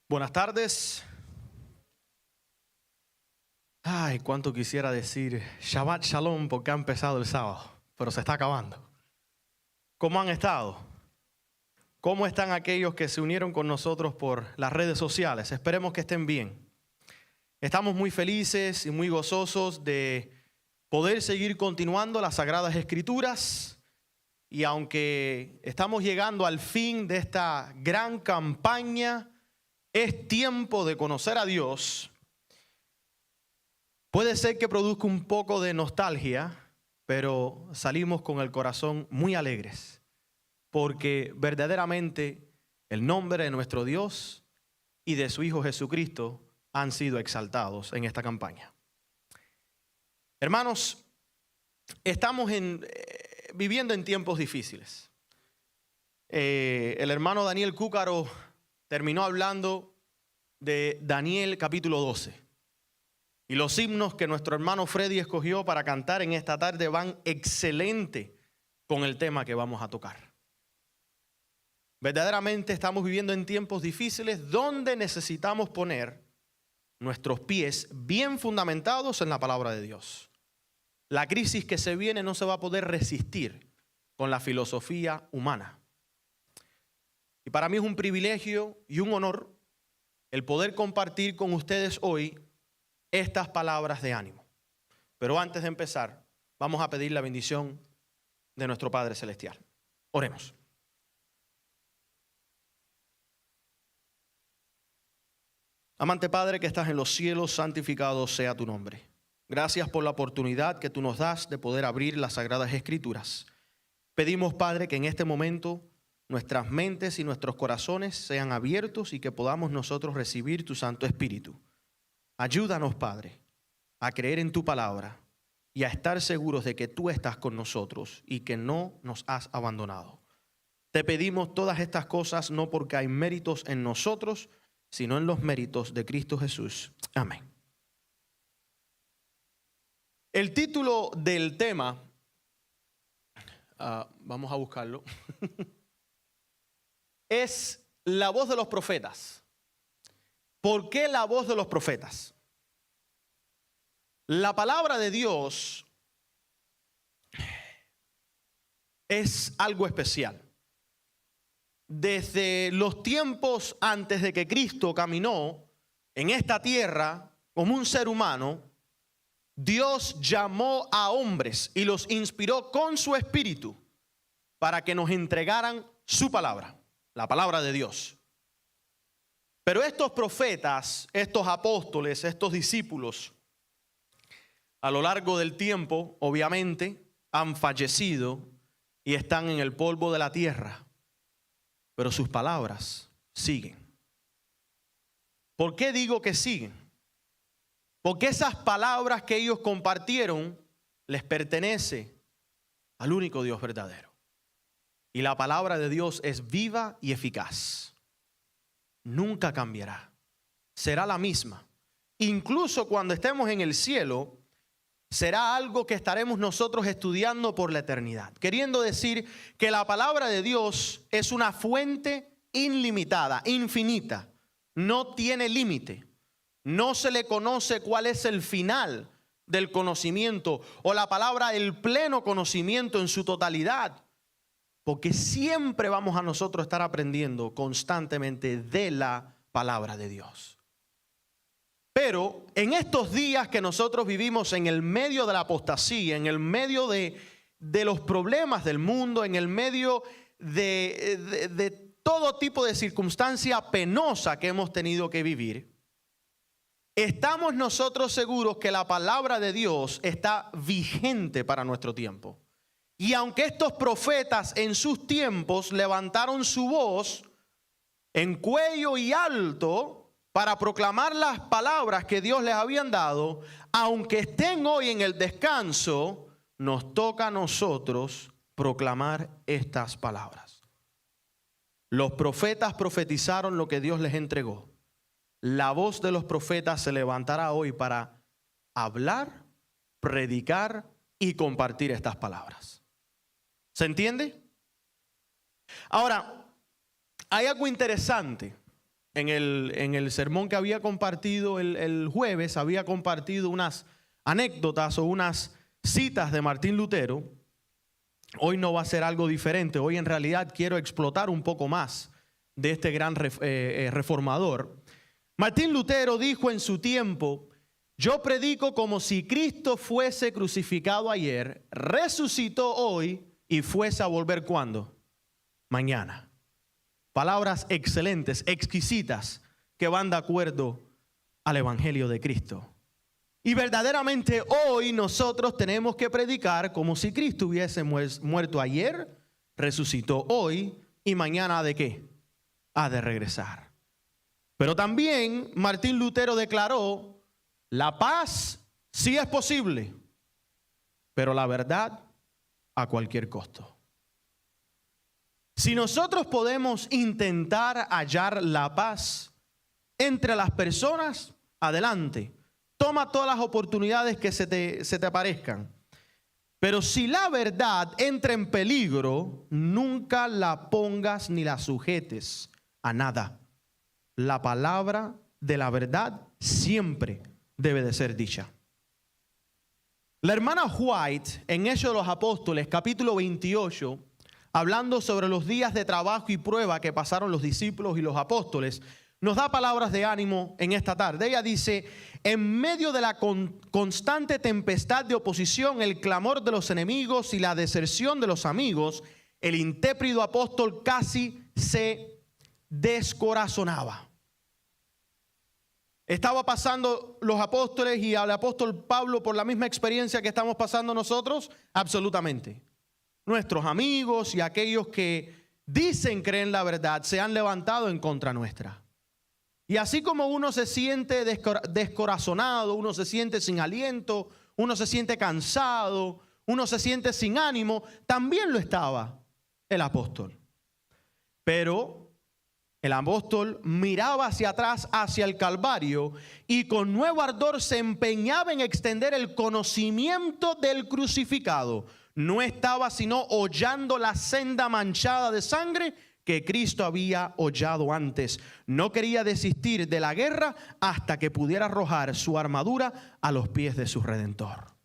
Buenas tardes. Ay, cuánto quisiera decir Shabbat Shalom porque ha empezado el sábado, pero se está acabando. ¿Cómo han estado? ¿Cómo están aquellos que se unieron con nosotros por las redes sociales? Esperemos que estén bien. Estamos muy felices y muy gozosos de poder seguir continuando las Sagradas Escrituras. Y aunque estamos llegando al fin de esta gran campaña, es tiempo de conocer a Dios. Puede ser que produzca un poco de nostalgia, pero salimos con el corazón muy alegres, porque verdaderamente el nombre de nuestro Dios y de su Hijo Jesucristo han sido exaltados en esta campaña. Hermanos, estamos viviendo en tiempos difíciles. El hermano Daniel Cúcaro terminó hablando de Daniel capítulo 12. Y los himnos que nuestro hermano Freddy escogió para cantar en esta tarde van excelente con el tema que vamos a tocar. Verdaderamente estamos viviendo en tiempos difíciles donde necesitamos poner nuestros pies bien fundamentados en la palabra de Dios. La crisis que se viene no se va a poder resistir con la filosofía humana. Y para mí es un privilegio y un honor el poder compartir con ustedes hoy estas palabras de ánimo. Pero antes de empezar, vamos a pedir la bendición de nuestro Padre Celestial. Oremos. Amante Padre que estás en los cielos, santificado sea tu nombre. Gracias por la oportunidad que tú nos das de poder abrir las Sagradas Escrituras. Pedimos, Padre, que en este momento nuestras mentes y nuestros corazones sean abiertos y que podamos nosotros recibir tu Santo Espíritu. Ayúdanos, Padre, a creer en tu palabra y a estar seguros de que tú estás con nosotros y que no nos has abandonado. Te pedimos todas estas cosas no porque hay méritos en nosotros, sino en los méritos de Cristo Jesús. Amén. El título del tema, vamos a buscarlo, es la voz de los profetas. ¿Por qué la voz de los profetas? La palabra de Dios es algo especial. Desde los tiempos antes de que Cristo caminó en esta tierra como un ser humano, Dios llamó a hombres y los inspiró con su espíritu para que nos entregaran su palabra, la palabra de Dios. Pero estos profetas, estos apóstoles, estos discípulos, a lo largo del tiempo, obviamente, han fallecido y están en el polvo de la tierra. Pero sus palabras siguen. ¿Por qué digo que siguen? Porque esas palabras que ellos compartieron les pertenece al único Dios verdadero. Y la palabra de Dios es viva y eficaz. Nunca cambiará. Será la misma. Incluso cuando estemos en el cielo, será algo que estaremos nosotros estudiando por la eternidad. Queriendo decir que la palabra de Dios es una fuente ilimitada, infinita. No tiene límite. No se le conoce cuál es el final del conocimiento o la palabra el pleno conocimiento en su totalidad. Porque siempre vamos a nosotros estar aprendiendo constantemente de la palabra de Dios. Pero en estos días que nosotros vivimos en el medio de la apostasía, en el medio de los problemas del mundo, en el medio de todo tipo de circunstancia penosa que hemos tenido que vivir, estamos nosotros seguros que la palabra de Dios está vigente para nuestro tiempo. Y aunque estos profetas en sus tiempos levantaron su voz en cuello y alto para proclamar las palabras que Dios les habían dado, aunque estén hoy en el descanso, nos toca a nosotros proclamar estas palabras. Los profetas profetizaron lo que Dios les entregó. La voz de los profetas se levantará hoy para hablar, predicar y compartir estas palabras. ¿Se entiende? Ahora, hay algo interesante en el sermón que había compartido el jueves, había compartido unas anécdotas o unas citas de Martín Lutero. Hoy no va a ser algo diferente. Hoy en realidad quiero explotar un poco más de este gran reformador. Martín Lutero dijo en su tiempo: yo predico como si Cristo fuese crucificado ayer, resucitó hoy y fuese a volver ¿cuándo? Mañana. Palabras excelentes, exquisitas, que van de acuerdo al Evangelio de Cristo. Y verdaderamente hoy nosotros tenemos que predicar como si Cristo hubiese muerto ayer, resucitó hoy y mañana ¿de qué? Ha de regresar. Pero también Martín Lutero declaró: la paz sí es posible, pero la verdad a cualquier costo. Si nosotros podemos intentar hallar la paz entre las personas, adelante. Toma todas las oportunidades que se te aparezcan. Pero si la verdad entra en peligro, nunca la pongas ni la sujetes a nada. La palabra de la verdad siempre debe de ser dicha. La hermana White, en Hechos de los Apóstoles, capítulo 28, hablando sobre los días de trabajo y prueba que pasaron los discípulos y los apóstoles, nos da palabras de ánimo en esta tarde. Ella dice: en medio de la constante tempestad de oposición, el clamor de los enemigos y la deserción de los amigos, el intrépido apóstol casi se descorazonaba. ¿Estaba pasando los apóstoles y al apóstol Pablo por la misma experiencia que estamos pasando nosotros? Absolutamente. Nuestros amigos y aquellos que dicen creer en la verdad se han levantado en contra nuestra. Y así como uno se siente descorazonado, uno se siente sin aliento, uno se siente cansado, uno se siente sin ánimo, también lo estaba el apóstol. Pero el apóstol miraba hacia atrás, hacia el Calvario, y con nuevo ardor se empeñaba en extender el conocimiento del crucificado. No estaba sino hollando la senda manchada de sangre que Cristo había hollado antes. No quería desistir de la guerra hasta que pudiera arrojar su armadura a los pies de su Redentor.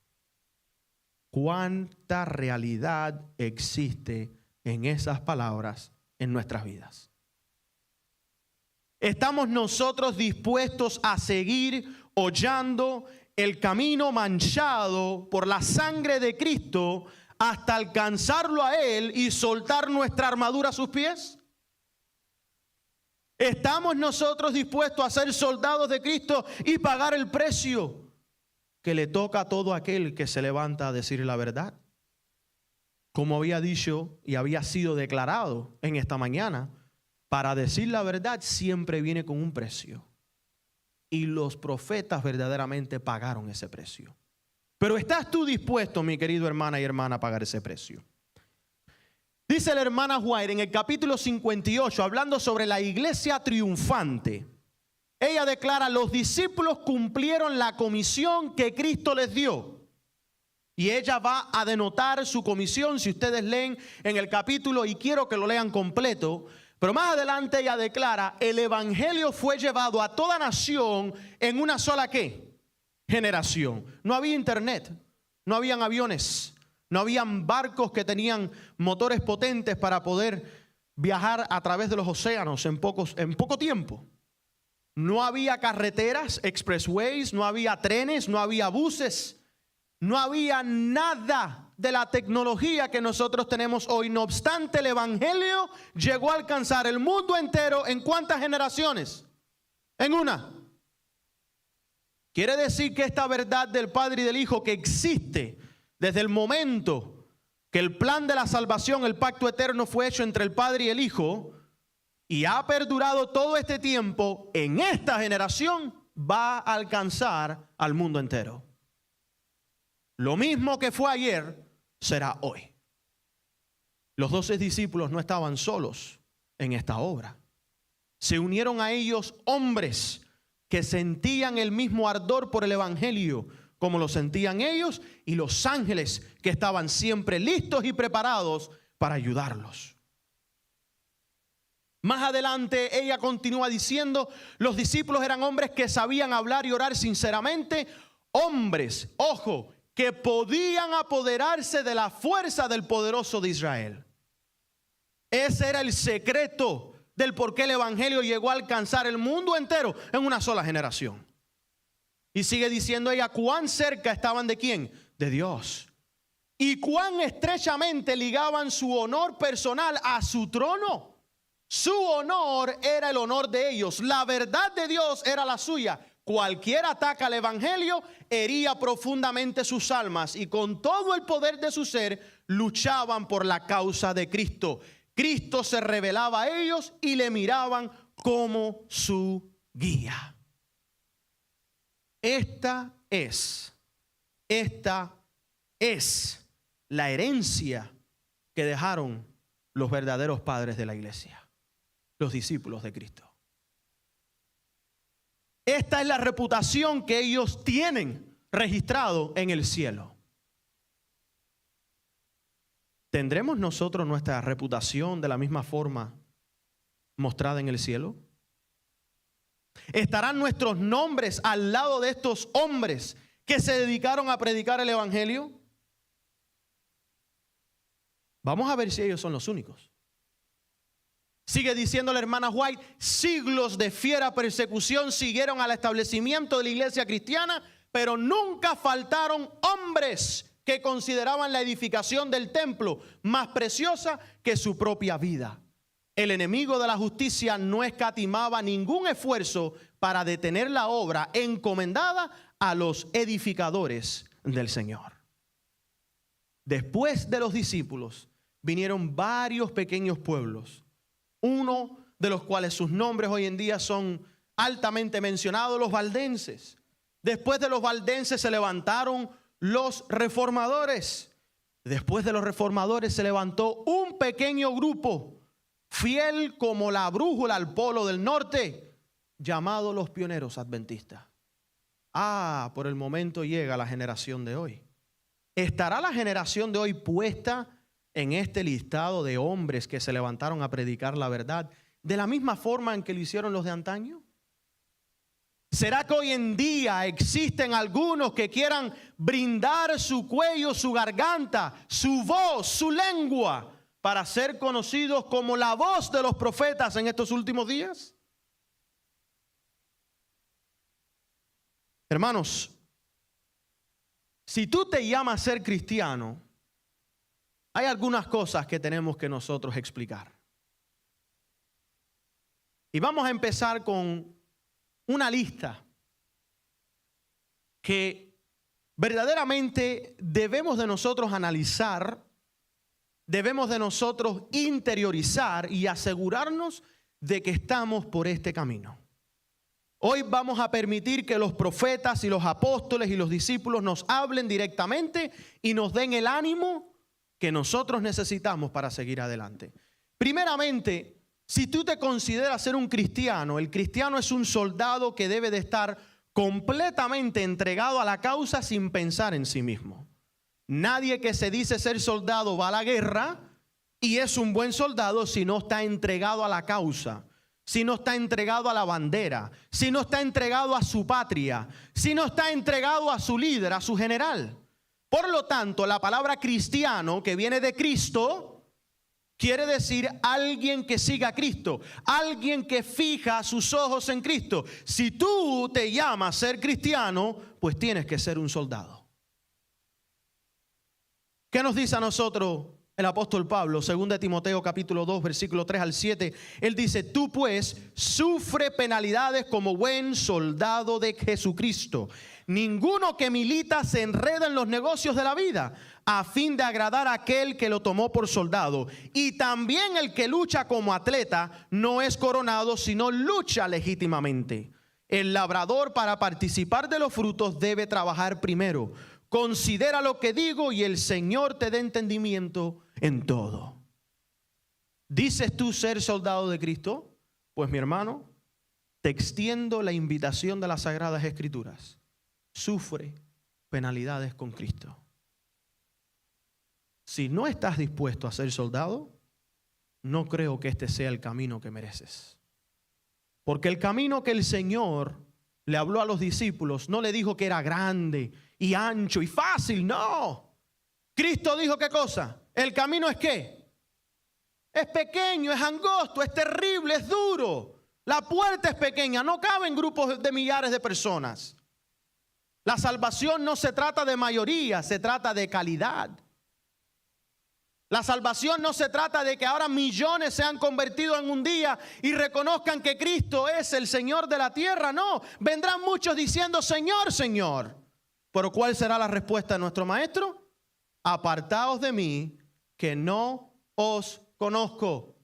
¿Cuánta realidad existe en esas palabras en nuestras vidas? ¿Estamos nosotros dispuestos a seguir hollando el camino manchado por la sangre de Cristo hasta alcanzarlo a Él y soltar nuestra armadura a sus pies? ¿Estamos nosotros dispuestos a ser soldados de Cristo y pagar el precio que le toca a todo aquel que se levanta a decir la verdad? Como había dicho y había sido declarado en esta mañana, para decir la verdad siempre viene con un precio. Y los profetas verdaderamente pagaron ese precio. Pero ¿estás tú dispuesto, mi querido hermana y hermana, a pagar ese precio? Dice la hermana White en el capítulo 58, hablando sobre la iglesia triunfante. Ella declara: los discípulos cumplieron la comisión que Cristo les dio. Y ella va a denotar su comisión, si ustedes leen en el capítulo, y quiero que lo lean completo. Pero más adelante ella declara: el evangelio fue llevado a toda nación en una sola ¿qué? Generación. No había internet, no habían aviones, no habían barcos que tenían motores potentes para poder viajar a través de los océanos en poco tiempo. No había carreteras, expressways, no había trenes, no había buses, no había nada de la tecnología que nosotros tenemos hoy. No obstante, el evangelio llegó a alcanzar el mundo entero. ¿En cuántas generaciones? En una. Quiere decir que esta verdad del Padre y del Hijo, que existe desde el momento que el plan de la salvación, el pacto eterno, fue hecho entre el Padre y el Hijo, y ha perdurado todo este tiempo, en esta generación va a alcanzar al mundo entero. Lo mismo que fue ayer será hoy. Los 12 discípulos no estaban solos en esta obra. Se unieron a ellos hombres que sentían el mismo ardor por el evangelio como lo sentían ellos, y los ángeles que estaban siempre listos y preparados para ayudarlos. Más adelante ella continúa diciendo, los discípulos eran hombres que sabían hablar y orar sinceramente, hombres, ojo, que podían apoderarse de la fuerza del poderoso de Israel. Ese era el secreto del por qué el evangelio llegó a alcanzar el mundo entero en una sola generación. Y sigue diciendo ella, cuán cerca estaban de quién, de Dios, y cuán estrechamente ligaban su honor personal a su trono. Su honor era el honor de ellos, la verdad de Dios era la suya. Cualquier ataque al evangelio hería profundamente sus almas, y con todo el poder de su ser luchaban por la causa de Cristo. Cristo se revelaba a ellos y le miraban como su guía. Esta es la herencia que dejaron los verdaderos padres de la iglesia, los discípulos de Cristo. Esta es la reputación que ellos tienen registrado en el cielo. ¿Tendremos nosotros nuestra reputación de la misma forma mostrada en el cielo? ¿Estarán nuestros nombres al lado de estos hombres que se dedicaron a predicar el evangelio? Vamos a ver si ellos son los únicos. Sigue diciendo la hermana White, siglos de fiera persecución siguieron al establecimiento de la iglesia cristiana, pero nunca faltaron hombres que consideraban la edificación del templo más preciosa que su propia vida. El enemigo de la justicia no escatimaba ningún esfuerzo para detener la obra encomendada a los edificadores del Señor. Después de los discípulos vinieron varios pequeños pueblos, uno de los cuales sus nombres hoy en día son altamente mencionados, los valdenses. Después de los valdenses se levantaron los reformadores. Después de los reformadores se levantó un pequeño grupo, fiel como la brújula al polo del norte, llamado los pioneros adventistas. Por el momento llega la generación de hoy. ¿Estará la generación de hoy puesta en este listado de hombres que se levantaron a predicar la verdad de la misma forma en que lo hicieron los de antaño? ¿Será que hoy en día existen algunos que quieran brindar su cuello, su garganta, su voz, su lengua para ser conocidos como la voz de los profetas en estos últimos días? Hermanos, si tú te llamas ser cristiano, hay algunas cosas que tenemos que nosotros explicar. Y vamos a empezar con una lista que verdaderamente debemos de nosotros analizar, debemos de nosotros interiorizar y asegurarnos de que estamos por este camino. Hoy vamos a permitir que los profetas y los apóstoles y los discípulos nos hablen directamente y nos den el ánimo que nosotros necesitamos para seguir adelante. Primeramente, si tú te consideras ser un cristiano, el cristiano es un soldado que debe de estar completamente entregado a la causa sin pensar en sí mismo. Nadie que se dice ser soldado va a la guerra y es un buen soldado si no está entregado a la causa, si no está entregado a la bandera, si no está entregado a su patria, si no está entregado a su líder, a su general. Por lo tanto, la palabra cristiano, que viene de Cristo, quiere decir alguien que siga a Cristo, alguien que fija sus ojos en Cristo. Si tú te llamas ser cristiano, pues tienes que ser un soldado. ¿Qué nos dice a nosotros el apóstol Pablo? 2 Timoteo capítulo 2, versículo 3 al 7. Él dice, tú pues sufre penalidades como buen soldado de Jesucristo. Ninguno que milita se enreda en los negocios de la vida, a fin de agradar a aquel que lo tomó por soldado. Y también el que lucha como atleta no es coronado, sino lucha legítimamente. El labrador, para participar de los frutos, debe trabajar primero. Considera lo que digo y el Señor te dé entendimiento en todo. ¿Dices tú ser soldado de Cristo? Pues mi hermano, te extiendo la invitación de las Sagradas Escrituras. Sufre penalidades con Cristo. Si no estás dispuesto a ser soldado, no creo que este sea el camino que mereces. Porque el camino que el Señor le habló a los discípulos no le dijo que era grande y ancho y fácil, no. Cristo dijo, ¿qué cosa? El camino es ¿qué? Es pequeño, es angosto, es terrible, es duro. La puerta es pequeña, no caben grupos de millares de personas. La salvación no se trata de mayoría, se trata de calidad. La salvación no se trata de que ahora millones se han convertido en un día y reconozcan que Cristo es el Señor de la tierra. No, vendrán muchos diciendo, Señor, Señor. Pero ¿cuál será la respuesta de nuestro Maestro? Apartaos de mí, que no os conozco.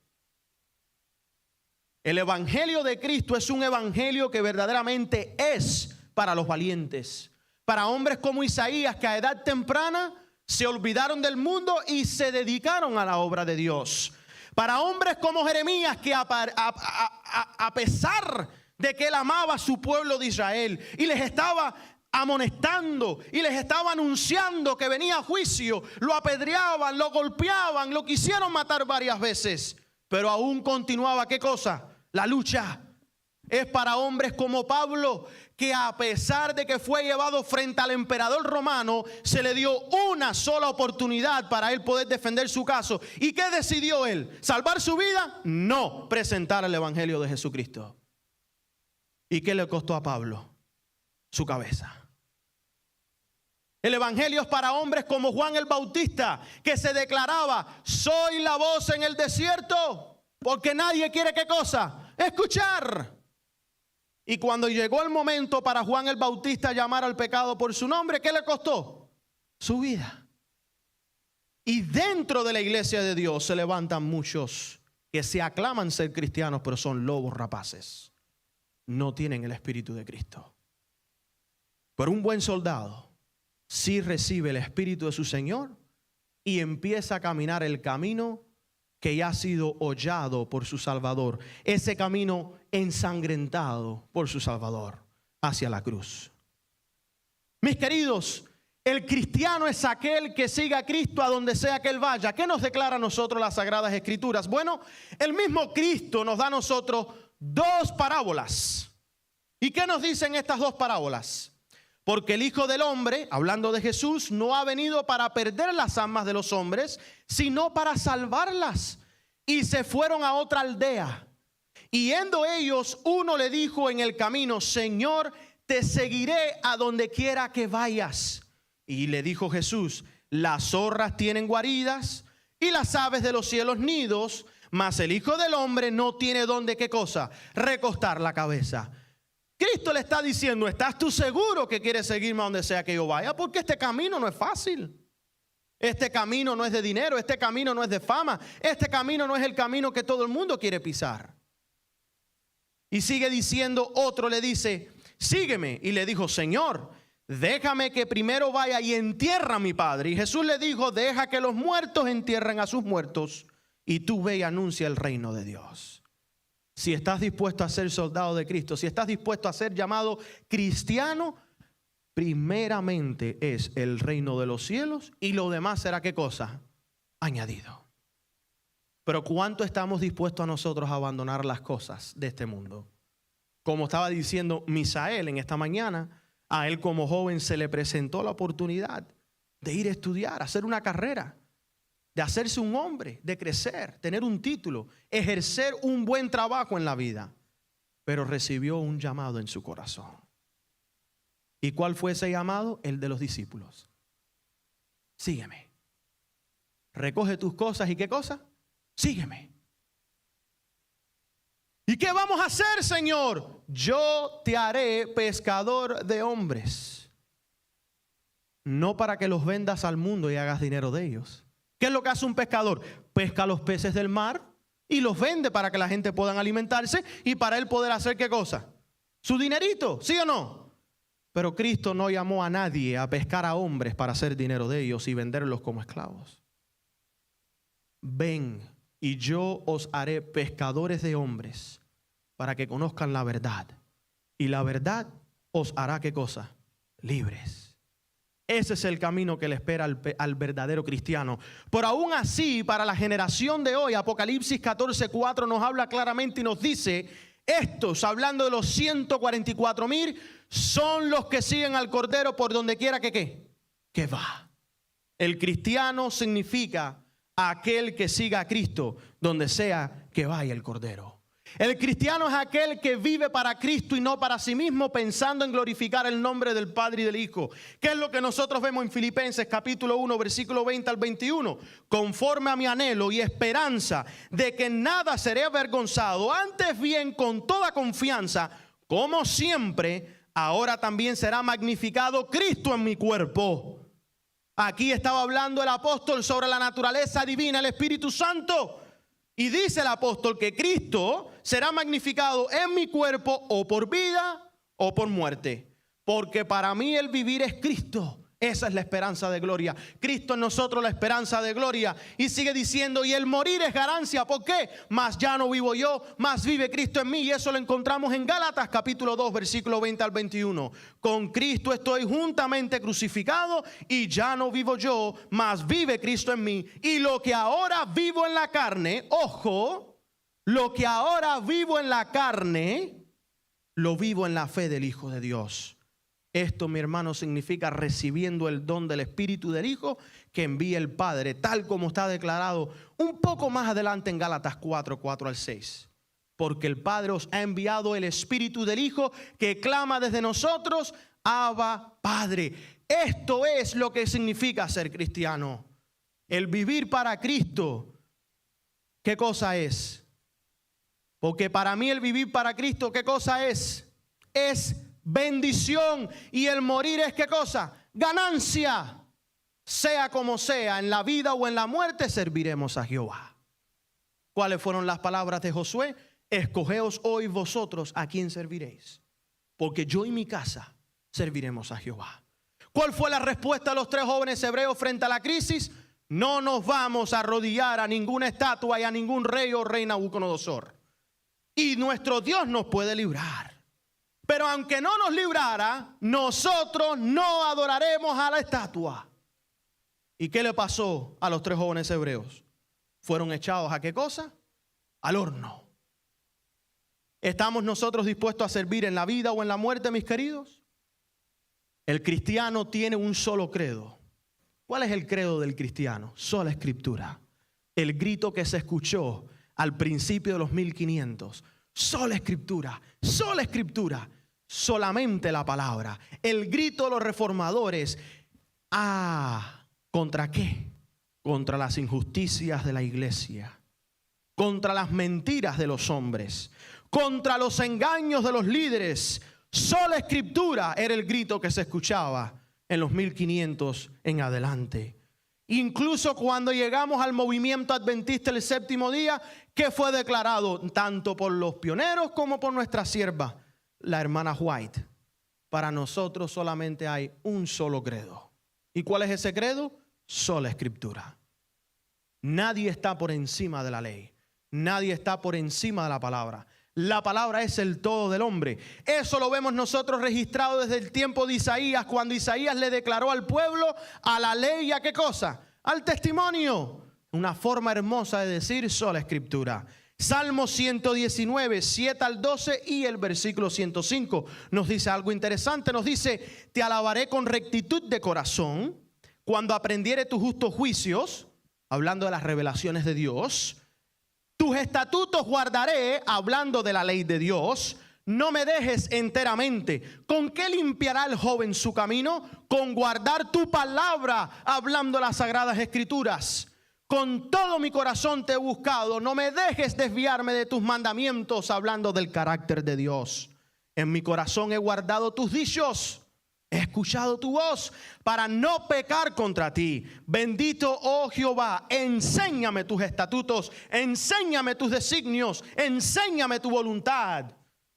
El evangelio de Cristo es un evangelio que verdaderamente es para los valientes, para hombres como Isaías, que a edad temprana se olvidaron del mundo y se dedicaron a la obra de Dios. Para hombres como Jeremías, que a pesar de que él amaba a su pueblo de Israel y les estaba amonestando y les estaba anunciando que venía juicio, lo apedreaban, lo golpeaban, lo quisieron matar varias veces, pero aún continuaba, ¿qué cosa? La lucha. Es para hombres como Pablo, que a pesar de que fue llevado frente al emperador romano, se le dio una sola oportunidad para él poder defender su caso. ¿Y qué decidió él? ¿Salvar su vida? No, presentar el evangelio de Jesucristo. ¿Y qué le costó a Pablo? Su cabeza. El evangelio es para hombres como Juan el Bautista, que se declaraba, soy la voz en el desierto, porque nadie quiere, ¿qué cosa? Escuchar. Y cuando llegó el momento para Juan el Bautista llamar al pecado por su nombre, ¿qué le costó? Su vida. Y dentro de la iglesia de Dios se levantan muchos que se aclaman ser cristianos, pero son lobos rapaces. No tienen el Espíritu de Cristo. Pero un buen soldado sí recibe el Espíritu de su Señor y empieza a caminar el camino que ya ha sido hollado por su Salvador, ese camino ensangrentado por su Salvador hacia la cruz. Mis queridos, el cristiano es aquel que siga a Cristo a donde sea que Él vaya. ¿Qué nos declara a nosotros las Sagradas Escrituras? Bueno, el mismo Cristo nos da a nosotros dos parábolas. ¿Y qué nos dicen estas dos parábolas? Porque el Hijo del Hombre, hablando de Jesús, no ha venido para perder las almas de los hombres, sino para salvarlas. Y se fueron a otra aldea. Y yendo ellos, uno le dijo en el camino, Señor, te seguiré a donde quiera que vayas. Y le dijo Jesús, las zorras tienen guaridas y las aves de los cielos nidos, mas el Hijo del Hombre no tiene donde, ¿qué cosa? Recostar la cabeza. Cristo le está diciendo, ¿estás tú seguro que quieres seguirme a donde sea que yo vaya? Porque este camino no es fácil. Este camino no es de dinero, este camino no es de fama, este camino no es el camino que todo el mundo quiere pisar. Y sigue diciendo, otro le dice, sígueme. Y le dijo, Señor, déjame que primero vaya y entierra a mi padre. Y Jesús le dijo, deja que los muertos entierren a sus muertos y tú ve y anuncia el reino de Dios. Si estás dispuesto a ser soldado de Cristo, si estás dispuesto a ser llamado cristiano, primeramente es el reino de los cielos y lo demás será, ¿qué cosa? Añadido. Pero ¿cuánto estamos dispuestos a nosotros a abandonar las cosas de este mundo? Como estaba diciendo Misael en esta mañana, a él como joven se le presentó la oportunidad de ir a estudiar, hacer una carrera, de hacerse un hombre, de crecer, tener un título, ejercer un buen trabajo en la vida. Pero recibió un llamado en su corazón. ¿Y cuál fue ese llamado? El de los discípulos. Sígueme. Recoge tus cosas y ¿qué cosa? Sígueme. ¿Y qué vamos a hacer, Señor? Yo te haré pescador de hombres. No para que los vendas al mundo y hagas dinero de ellos. ¿Qué es lo que hace un pescador? Pesca los peces del mar y los vende para que la gente pueda alimentarse y para él poder hacer ¿qué cosa? Su dinerito, ¿sí o no? Pero Cristo no llamó a nadie a pescar a hombres para hacer dinero de ellos y venderlos como esclavos. Ven y yo os haré pescadores de hombres para que conozcan la verdad. Y la verdad os hará ¿qué cosa? Libres. Ese es el camino que le espera al verdadero cristiano. Pero aún así, para la generación de hoy, Apocalipsis 14:4 nos habla claramente y nos dice: estos, hablando de los 144,000, son los que siguen al Cordero por donde quiera que va. El cristiano significa aquel que siga a Cristo donde sea que vaya el Cordero. El cristiano es aquel que vive para Cristo y no para sí mismo, pensando en glorificar el nombre del Padre y del Hijo. ¿Qué es lo que nosotros vemos en Filipenses capítulo 1, versículo 20 al 21? Conforme a mi anhelo y esperanza de que nada seré avergonzado, antes bien con toda confianza, como siempre, ahora también será magnificado Cristo en mi cuerpo. Aquí estaba hablando el apóstol sobre la naturaleza divina, el Espíritu Santo. Y dice el apóstol que Cristo será magnificado en mi cuerpo, o por vida o por muerte. Porque para mí el vivir es Cristo. Esa es la esperanza de gloria. Cristo en nosotros, la esperanza de gloria. Y sigue diciendo: y el morir es ganancia. ¿Por qué? Mas ya no vivo yo, mas vive Cristo en mí. Y eso lo encontramos en Gálatas capítulo 2, versículo 20 al 21. Con Cristo estoy juntamente crucificado, y ya no vivo yo, mas vive Cristo en mí. Y lo que ahora vivo en la carne, ojo, lo que ahora vivo en la carne, lo vivo en la fe del Hijo de Dios. Esto, mi hermano, significa recibiendo el don del Espíritu del Hijo que envía el Padre, tal como está declarado un poco más adelante en Gálatas 4, 4 al 6. Porque el Padre os ha enviado el Espíritu del Hijo que clama desde nosotros: Abba, Padre. Esto es lo que significa ser cristiano. El vivir para Cristo, ¿qué cosa es? Porque para mí el vivir para Cristo, ¿qué cosa es? Es bendición. Y el morir es ¿qué cosa? Ganancia. Sea como sea, en la vida o en la muerte, serviremos a Jehová. ¿Cuáles fueron las palabras de Josué? Escogeos hoy vosotros a quién serviréis, porque yo y mi casa serviremos a Jehová. ¿Cuál fue la respuesta de los 3 jóvenes hebreos frente a la crisis? No nos vamos a arrodillar a ninguna estatua y a ningún rey o reina Nabucodonosor. Y nuestro Dios nos puede librar. Pero aunque no nos librara, nosotros no adoraremos a la estatua. ¿Y qué le pasó a los 3 jóvenes hebreos? Fueron echados ¿a qué cosa? Al horno. ¿Estamos nosotros dispuestos a servir en la vida o en la muerte, mis queridos? El cristiano tiene un solo credo. ¿Cuál es el credo del cristiano? Sola Escritura. El grito que se escuchó al principio de los 1500. Sola Escritura, sola Escritura. Solamente la palabra. El grito de los reformadores. ¿Contra qué? Contra las injusticias de la iglesia, contra las mentiras de los hombres, contra los engaños de los líderes. Sola Escritura era el grito que se escuchaba en los 1500 en adelante. Incluso cuando llegamos al movimiento adventista del séptimo día, que fue declarado tanto por los pioneros como por nuestra sierva, la hermana White: para nosotros solamente hay un solo credo. ¿Y cuál es ese credo? Sola Escritura. Nadie está por encima de la ley. Nadie está por encima de la palabra. La palabra es el todo del hombre. Eso lo vemos nosotros registrado desde el tiempo de Isaías, cuando Isaías le declaró al pueblo a la ley y a ¿qué cosa? Al testimonio. Una forma hermosa de decir sola Escritura. Salmo 119, 7 al 12 y el versículo 105 nos dice algo interesante. Nos dice: te alabaré con rectitud de corazón, cuando aprendiere tus justos juicios, hablando de las revelaciones de Dios. Tus estatutos guardaré, hablando de la ley de Dios. No me dejes enteramente. ¿Con qué limpiará el joven su camino? Con guardar tu palabra, hablando de las sagradas escrituras. Con todo mi corazón te he buscado. No me dejes desviarme de tus mandamientos, hablando del carácter de Dios. En mi corazón he guardado tus dichos. He escuchado tu voz para no pecar contra ti. Bendito, oh Jehová, enséñame tus estatutos, enséñame tus designios, enséñame tu voluntad.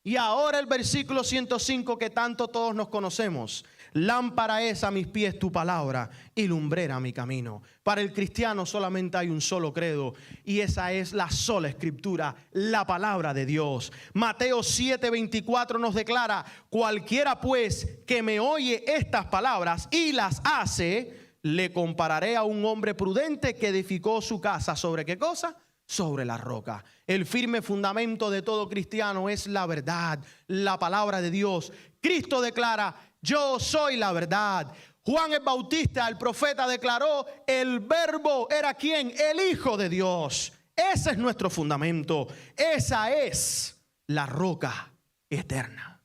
Y ahora el versículo 105 que tanto todos nos conocemos. Lámpara es a mis pies tu palabra y lumbrera mi camino. Para el cristiano solamente hay un solo credo y esa es la sola escritura, la palabra de Dios. Mateo 7:24 nos declara: cualquiera pues que me oye estas palabras y las hace, le compararé a un hombre prudente que edificó su casa. ¿Sobre qué cosa? Sobre la roca. El firme fundamento de todo cristiano es la verdad, la palabra de Dios. Cristo declara: yo soy la verdad. Juan el Bautista, el profeta, declaró: el verbo era ¿quién? El Hijo de Dios. Ese es nuestro fundamento. Esa es la roca eterna.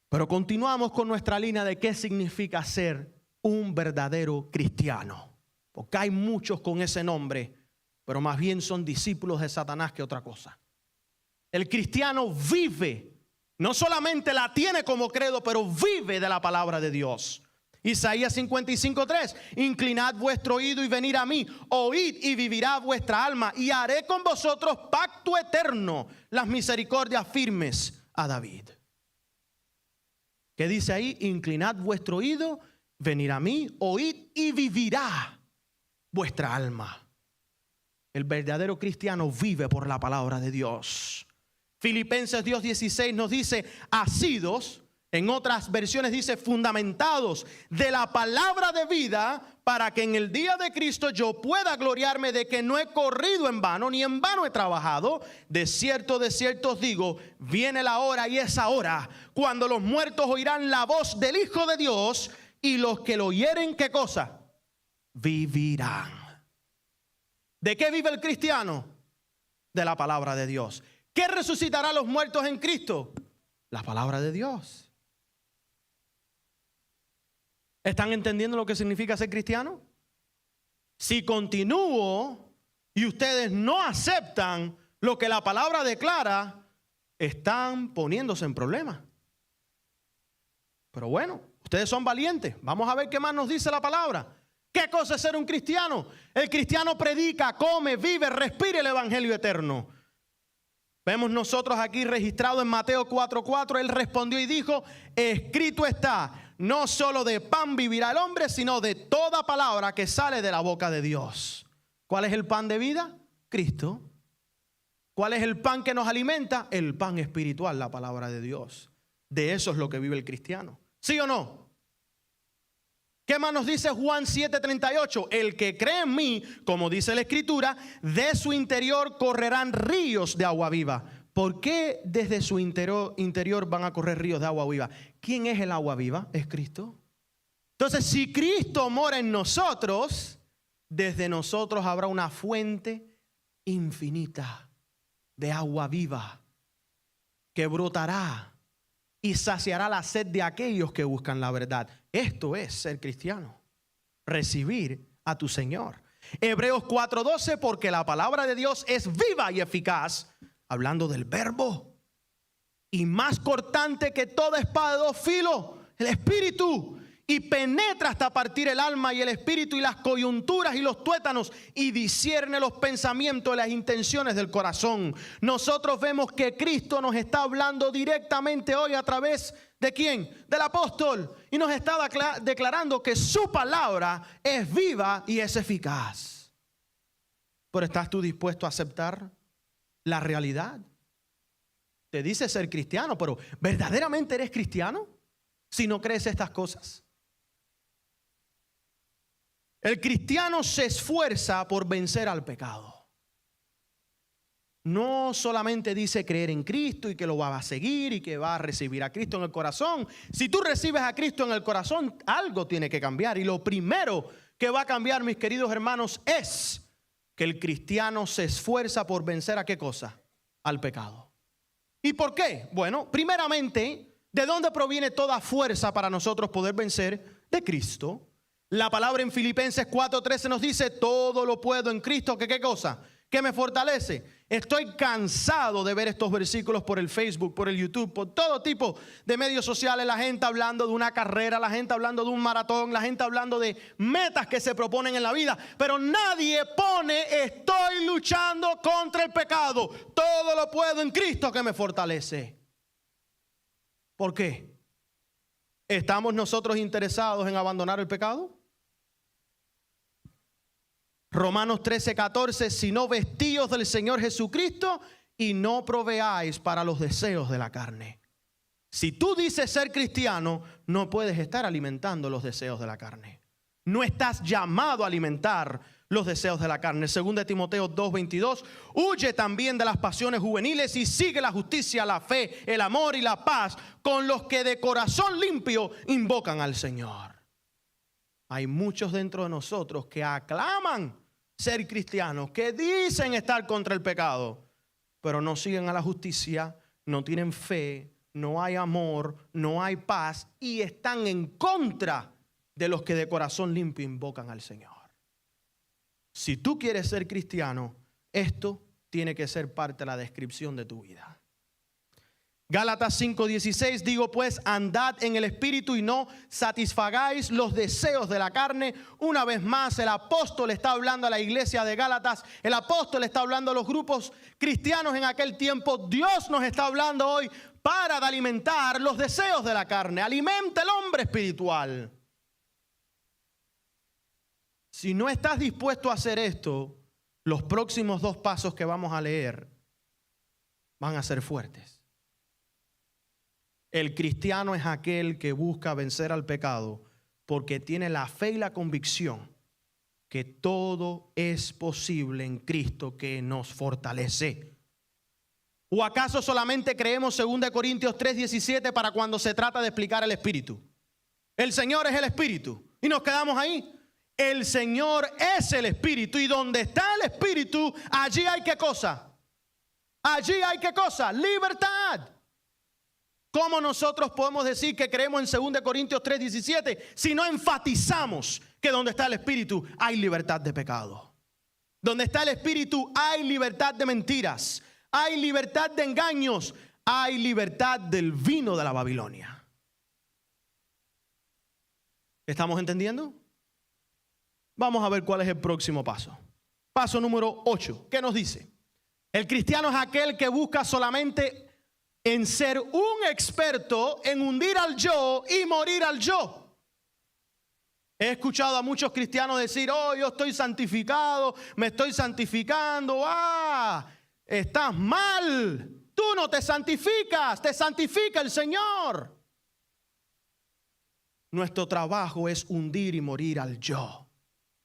Pero continuamos con nuestra línea de qué significa ser un verdadero cristiano. Porque hay muchos con ese nombre, pero más bien son discípulos de Satanás que otra cosa. El cristiano vive, no solamente la tiene como credo, pero vive de la palabra de Dios. Isaías 55:3: inclinad vuestro oído y venid a mí, oíd y vivirá vuestra alma, y haré con vosotros pacto eterno, las misericordias firmes a David. ¿Qué dice ahí? Inclinad vuestro oído, venid a mí, oíd y vivirá vuestra alma. El verdadero cristiano vive por la palabra de Dios. Filipenses 2:16 nos dice: asidos, en otras versiones dice fundamentados de la palabra de vida, para que en el día de Cristo yo pueda gloriarme de que no he corrido en vano, ni en vano he trabajado. De cierto os digo, viene la hora y es ahora, cuando los muertos oirán la voz del Hijo de Dios, y los que lo oyeren, ¿qué cosa? Vivirán. ¿De qué vive el cristiano? De la palabra de Dios. ¿Qué resucitará a los muertos en Cristo? La palabra de Dios. ¿Están entendiendo lo que significa ser cristiano? Si continúo y ustedes no aceptan lo que la palabra declara, están poniéndose en problemas. Pero bueno, ustedes son valientes. Vamos a ver qué más nos dice la palabra. ¿Qué cosa es ser un cristiano? El cristiano predica, come, vive, respira el evangelio eterno. Vemos nosotros aquí registrado en Mateo 4:4, él respondió y dijo: escrito está, no solo de pan vivirá el hombre, sino de toda palabra que sale de la boca de Dios. ¿Cuál es el pan de vida? Cristo. ¿Cuál es el pan que nos alimenta? El pan espiritual, la palabra de Dios. De eso es lo que vive el cristiano. ¿Sí o no? ¿Qué más nos dice Juan 7:38? El que cree en mí, como dice la Escritura, de su interior correrán ríos de agua viva. ¿Por qué desde su interior van a correr ríos de agua viva? ¿Quién es el agua viva? Es Cristo. Entonces, si Cristo mora en nosotros, desde nosotros habrá una fuente infinita de agua viva que brotará y saciará la sed de aquellos que buscan la verdad. Esto es ser cristiano, recibir a tu Señor. Hebreos 4:12, porque la palabra de Dios es viva y eficaz, hablando del verbo, y más cortante que toda espada de dos filos, el espíritu, y penetra hasta partir el alma y el espíritu y las coyunturas y los tuétanos, y discierne los pensamientos y las intenciones del corazón. Nosotros vemos que Cristo nos está hablando directamente hoy a través de ¿quién? Del apóstol, y nos está declarando que su palabra es viva y es eficaz. Pero ¿estás tú dispuesto a aceptar la realidad? Te dice ser cristiano, pero ¿verdaderamente eres cristiano si no crees estas cosas? El cristiano se esfuerza por vencer al pecado. No solamente dice creer en Cristo y que lo va a seguir y que va a recibir a Cristo en el corazón. Si tú recibes a Cristo en el corazón, algo tiene que cambiar. Y lo primero que va a cambiar, mis queridos hermanos, es que el cristiano se esfuerza por vencer ¿a qué cosa? Al pecado. ¿Y por qué? Bueno, primeramente, ¿de dónde proviene toda fuerza para nosotros poder vencer? De Cristo. La palabra en Filipenses 4:13 nos dice: todo lo puedo en Cristo, que ¿qué cosa? Que me fortalece. Estoy cansado de ver estos versículos por el Facebook, por el YouTube, por todo tipo de medios sociales. La gente hablando de una carrera, la gente hablando de un maratón, la gente hablando de metas que se proponen en la vida. Pero nadie pone: estoy luchando contra el pecado. Todo lo puedo en Cristo que me fortalece. ¿Por qué? ¿Estamos nosotros interesados en abandonar el pecado? Romanos 13:14, sino vestíos del Señor Jesucristo y no proveáis para los deseos de la carne. Si tú dices ser cristiano, no puedes estar alimentando los deseos de la carne. No estás llamado a alimentar los deseos de la carne. 2 Timoteo 2:22, huye también de las pasiones juveniles y sigue la justicia, la fe, el amor y la paz con los que de corazón limpio invocan al Señor. Hay muchos dentro de nosotros que aclaman ser cristianos, que dicen estar contra el pecado, pero no siguen a la justicia, no tienen fe, no hay amor, no hay paz y están en contra de los que de corazón limpio invocan al Señor. Si tú quieres ser cristiano, esto tiene que ser parte de la descripción de tu vida. Gálatas 5:16, digo pues, andad en el Espíritu y no satisfagáis los deseos de la carne. Una vez más, el apóstol está hablando a la iglesia de Gálatas. El apóstol está hablando a los grupos cristianos en aquel tiempo. Dios nos está hablando hoy para alimentar los deseos de la carne. Alimenta el hombre espiritual. Si no estás dispuesto a hacer esto, los próximos 2 pasos que vamos a leer van a ser fuertes. El cristiano es aquel que busca vencer al pecado porque tiene la fe y la convicción que todo es posible en Cristo que nos fortalece. ¿O acaso solamente creemos 2 Corintios 3:17 para cuando se trata de explicar el Espíritu? El Señor es el Espíritu y nos quedamos ahí. El Señor es el Espíritu y donde está el Espíritu, allí hay ¿qué cosa? Allí hay ¿qué cosa? Libertad. ¿Cómo nosotros podemos decir que creemos en 2 Corintios 3:17 si no enfatizamos que donde está el Espíritu hay libertad de pecado? Donde está el Espíritu hay libertad de mentiras, hay libertad de engaños, hay libertad del vino de la Babilonia. ¿Estamos entendiendo? Vamos a ver cuál es el próximo paso. Paso número 8. ¿Qué nos dice? El cristiano es aquel que busca solamente en ser un experto en hundir al yo y morir al yo. He escuchado a muchos cristianos decir: oh, yo estoy santificado, me estoy santificando. Estás mal. Tú no te santificas, te santifica el Señor. Nuestro trabajo es hundir y morir al yo,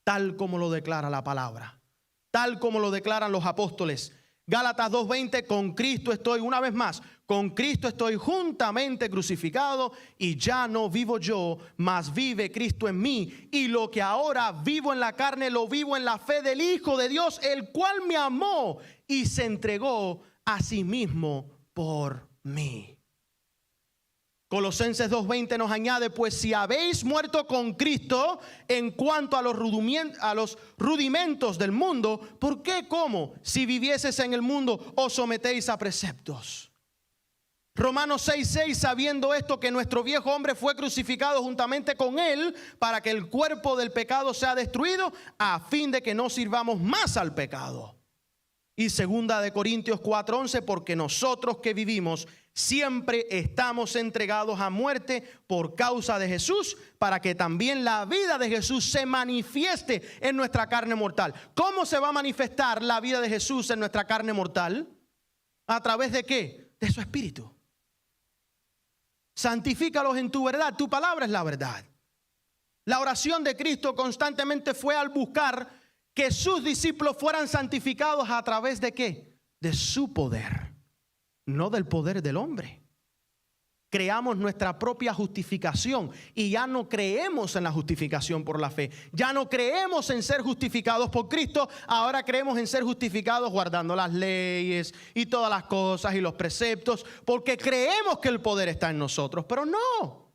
tal como lo declara la palabra, tal como lo declaran los apóstoles. Gálatas 2:20, con Cristo estoy, una vez más, con Cristo estoy juntamente crucificado y ya no vivo yo, mas vive Cristo en mí. Y lo que ahora vivo en la carne, lo vivo en la fe del Hijo de Dios, el cual me amó y se entregó a sí mismo por mí. Colosenses 2:20 nos añade: pues si habéis muerto con Cristo en cuanto a los rudimentos del mundo, ¿por qué, cómo, si vivieses en el mundo, os sometéis a preceptos? Romanos 6:6, sabiendo esto, que nuestro viejo hombre fue crucificado juntamente con él, para que el cuerpo del pecado sea destruido, a fin de que no sirvamos más al pecado. Y 2 Corintios 4:11, porque nosotros que vivimos siempre estamos entregados a muerte por causa de Jesús, para que también la vida de Jesús se manifieste en nuestra carne mortal. ¿Cómo se va a manifestar la vida de Jesús en nuestra carne mortal? ¿A través de qué? De su Espíritu. Santifícalos en tu verdad, tu palabra es la verdad. La oración de Cristo constantemente fue al buscar que sus discípulos fueran santificados a través de ¿qué? De su poder, no del poder del hombre. Creamos nuestra propia justificación y ya no creemos en la justificación por la fe. Ya no creemos en ser justificados por Cristo. Ahora creemos en ser justificados guardando las leyes y todas las cosas y los preceptos, porque creemos que el poder está en nosotros, pero no.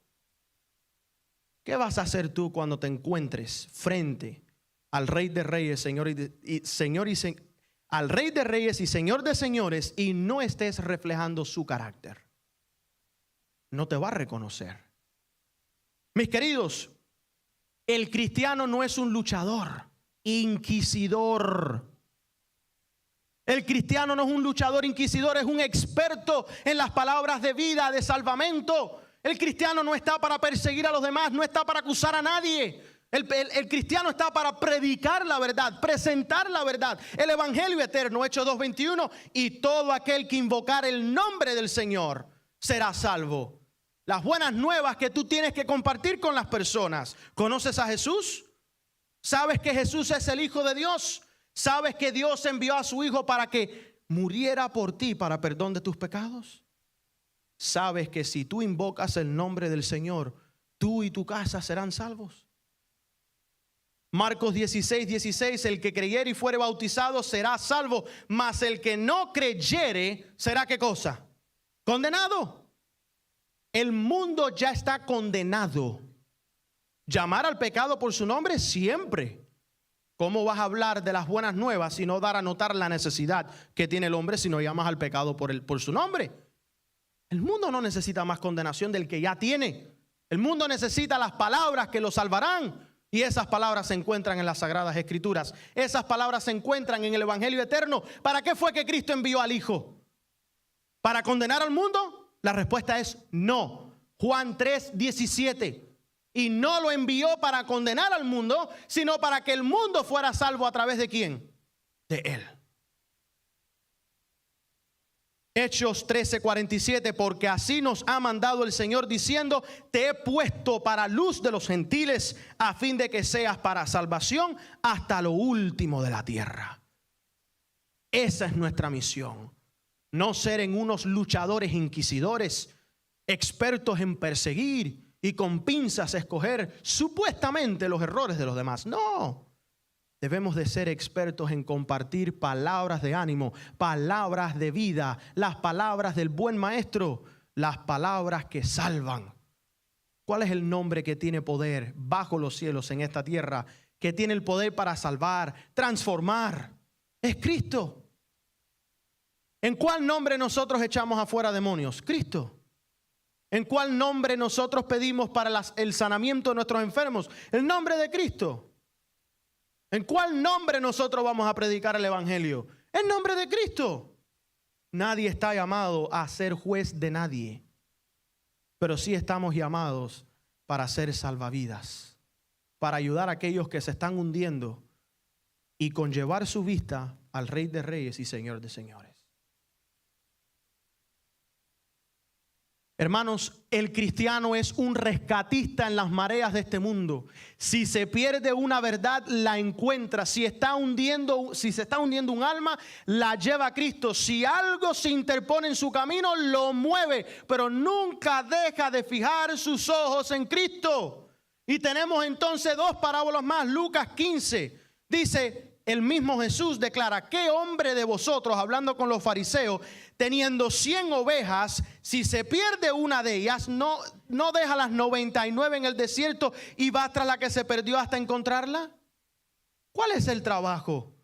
¿Qué vas a hacer tú cuando te encuentres frente al Rey de Reyes, al Rey de Reyes y Señor de Señores y no estés reflejando su carácter, no te va a reconocer. Mis queridos, el cristiano no es un luchador inquisidor. El cristiano no es un luchador inquisidor, es un experto en las palabras de vida, de salvamento. El cristiano no está para perseguir a los demás, no está para acusar a nadie. El cristiano está para predicar la verdad, presentar la verdad, el evangelio eterno, Hechos 2:21, y todo aquel que invocar el nombre del Señor será salvo. Las buenas nuevas que tú tienes que compartir con las personas. ¿Conoces a Jesús? ¿Sabes que Jesús es el Hijo de Dios? ¿Sabes que Dios envió a su Hijo para que muriera por ti para perdón de tus pecados? ¿Sabes que si tú invocas el nombre del Señor, tú y tu casa serán salvos? Marcos 16:16, el que creyere y fuere bautizado será salvo, mas el que no creyere será ¿qué cosa? Condenado. El mundo ya está condenado. Llamar al pecado por su nombre siempre. ¿Cómo vas a hablar de las buenas nuevas si no dar a notar la necesidad que tiene el hombre si no llamas al pecado por su nombre? El mundo no necesita más condenación del que ya tiene. El mundo necesita las palabras que lo salvarán. Y esas palabras se encuentran en las Sagradas Escrituras. Esas palabras se encuentran en el Evangelio eterno. ¿Para qué fue que Cristo envió al Hijo? ¿Para condenar al mundo? La respuesta es no. Juan 3:17. Y no lo envió para condenar al mundo, sino para que el mundo fuera salvo a través de ¿quién? De Él. Hechos 13:47, porque así nos ha mandado el Señor diciendo, te he puesto para luz de los gentiles, a fin de que seas para salvación hasta lo último de la tierra. Esa es nuestra misión. No ser en unos luchadores inquisidores, expertos en perseguir y con pinzas escoger supuestamente los errores de los demás. No. Debemos de ser expertos en compartir palabras de ánimo, palabras de vida, las palabras del buen maestro, las palabras que salvan. ¿Cuál es el nombre que tiene poder bajo los cielos en esta tierra? Que tiene el poder para salvar, transformar. Es Cristo. ¿En cuál nombre nosotros echamos afuera demonios? Cristo. ¿En cuál nombre nosotros pedimos para el sanamiento de nuestros enfermos? El nombre de Cristo. ¿En cuál nombre nosotros vamos a predicar el evangelio? En nombre de Cristo. Nadie está llamado a ser juez de nadie, pero sí estamos llamados para ser salvavidas, para ayudar a aquellos que se están hundiendo y conllevar su vista al Rey de Reyes y Señor de Señores. Hermanos, el cristiano es un rescatista en las mareas de este mundo. Si se pierde una verdad, la encuentra. Si se está hundiendo un alma, la lleva a Cristo. Si algo se interpone en su camino, lo mueve, pero nunca deja de fijar sus ojos en Cristo. Y tenemos entonces dos parábolas más. Lucas 15 dice, el mismo Jesús declara, ¿qué hombre de vosotros, hablando con los fariseos, teniendo 100 ovejas, si se pierde una de ellas, no deja las 99 en el desierto y va tras la que se perdió hasta encontrarla? ¿Cuál es el trabajo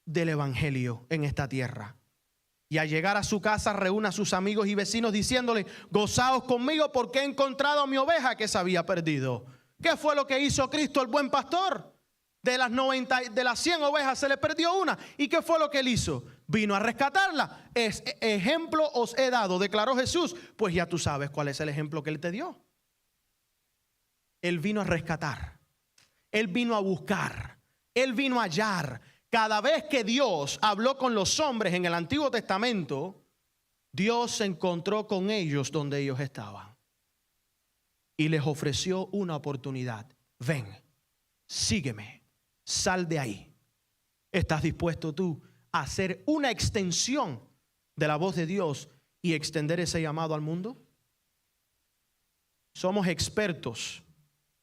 del evangelio en esta tierra? Y al llegar a su casa reúne a sus amigos y vecinos diciéndole, gozaos conmigo porque he encontrado a mi oveja que se había perdido. ¿Qué fue lo que hizo Cristo, el buen pastor? De las 100 ovejas se le perdió una. ¿Y qué fue lo que él hizo? Vino a rescatarla. Ejemplo os he dado, declaró Jesús. Pues ya tú sabes cuál es el ejemplo que él te dio. Él vino a rescatar. Él vino a buscar. Él vino a hallar. Cada vez que Dios habló con los hombres en el Antiguo Testamento, Dios se encontró con ellos donde ellos estaban. Y les ofreció una oportunidad. Ven, sígueme. Sal de ahí. ¿Estás dispuesto tú a hacer una extensión de la voz de Dios y extender ese llamado al mundo? Somos expertos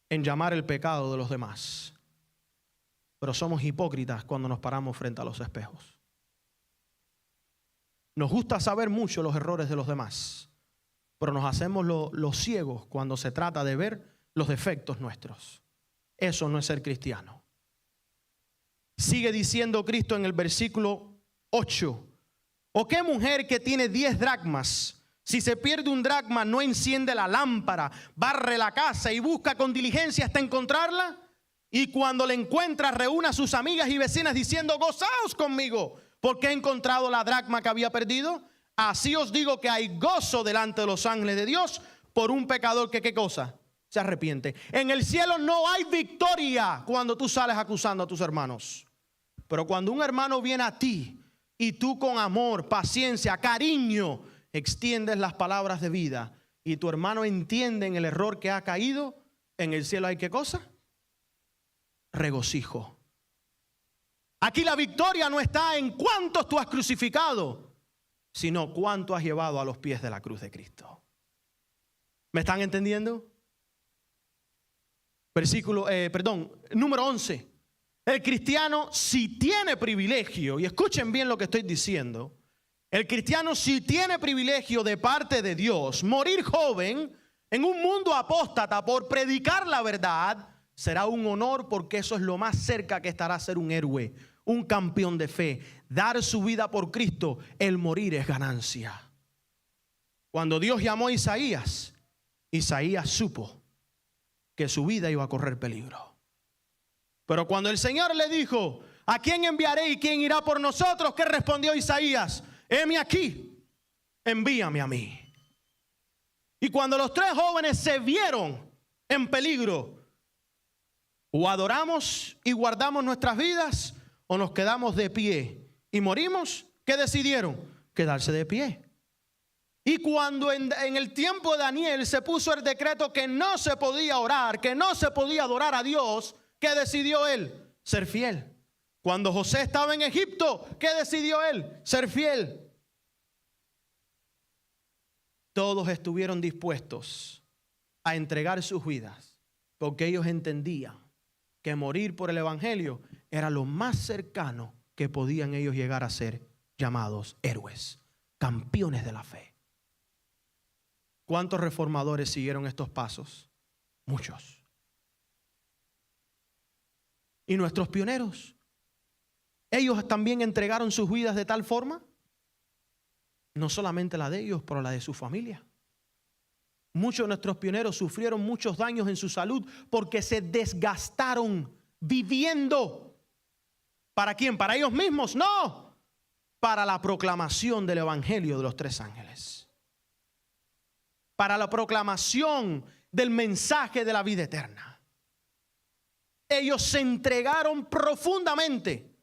en llamar el pecado de los demás, pero somos hipócritas cuando nos paramos frente a los espejos. Nos gusta saber mucho los errores de los demás, pero nos hacemos los ciegos cuando se trata de ver los defectos nuestros. Eso no es ser cristiano. Sigue diciendo Cristo en el versículo 8. ¿O qué mujer que tiene 10 dracmas, si se pierde un dracma, no enciende la lámpara, barre la casa y busca con diligencia hasta encontrarla? Y cuando la encuentra, reúne a sus amigas y vecinas diciendo: gozaos conmigo, porque he encontrado la dracma que había perdido. Así os digo que hay gozo delante de los ángeles de Dios por un pecador que, ¿qué cosa?, se arrepiente. En el cielo no hay victoria cuando tú sales acusando a tus hermanos. Pero cuando un hermano viene a ti y tú con amor, paciencia, cariño, extiendes las palabras de vida y tu hermano entiende en el error que ha caído, en el cielo hay ¿qué cosa? Regocijo. Aquí la victoria no está en cuántos tú has crucificado, sino cuánto has llevado a los pies de la cruz de Cristo. ¿Me están entendiendo? Número 11. El cristiano si tiene privilegio, y escuchen bien lo que estoy diciendo, el cristiano si tiene privilegio de parte de Dios, morir joven en un mundo apóstata por predicar la verdad, será un honor, porque eso es lo más cerca que estará a ser un héroe, un campeón de fe. Dar su vida por Cristo, el morir es ganancia. Cuando Dios llamó a Isaías, Isaías supo que su vida iba a correr peligro. Pero cuando el Señor le dijo: ¿a quién enviaré y quién irá por nosotros?, ¿qué respondió Isaías? Heme aquí, envíame a mí. Y cuando los 3 jóvenes se vieron en peligro, o adoramos y guardamos nuestras vidas, o nos quedamos de pie y morimos, ¿qué decidieron? Quedarse de pie. Y cuando en el tiempo de Daniel se puso el decreto que no se podía orar, que no se podía adorar a Dios, ¿qué decidió él? Ser fiel. Cuando José estaba en Egipto, ¿qué decidió él? Ser fiel. Todos estuvieron dispuestos a entregar sus vidas, porque ellos entendían que morir por el evangelio era lo más cercano que podían ellos llegar a ser llamados héroes, campeones de la fe. ¿Cuántos reformadores siguieron estos pasos? Muchos. ¿Y nuestros pioneros? ¿Ellos también entregaron sus vidas de tal forma? No solamente la de ellos, pero la de su familia. Muchos de nuestros pioneros sufrieron muchos daños en su salud porque se desgastaron viviendo. ¿Para quién? ¿Para ellos mismos? No. Para la proclamación del evangelio de los 3 ángeles. Para la proclamación del mensaje de la vida eterna. Ellos se entregaron profundamente.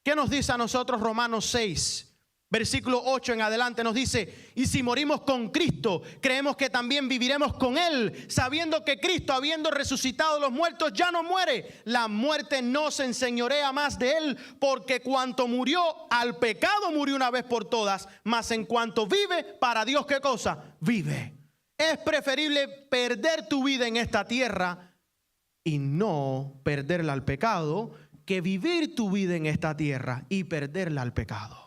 ¿Qué nos dice a nosotros Romanos 6? Versículo 8 en adelante nos dice: y si morimos con Cristo, creemos que también viviremos con Él, sabiendo que Cristo, habiendo resucitado de los muertos, ya no muere. La muerte no se enseñorea más de Él, porque cuanto murió al pecado, murió una vez por todas, mas en cuanto vive, para Dios, ¿qué cosa? Vive. Es preferible perder tu vida en esta tierra y no perderla al pecado, que vivir tu vida en esta tierra y perderla al pecado.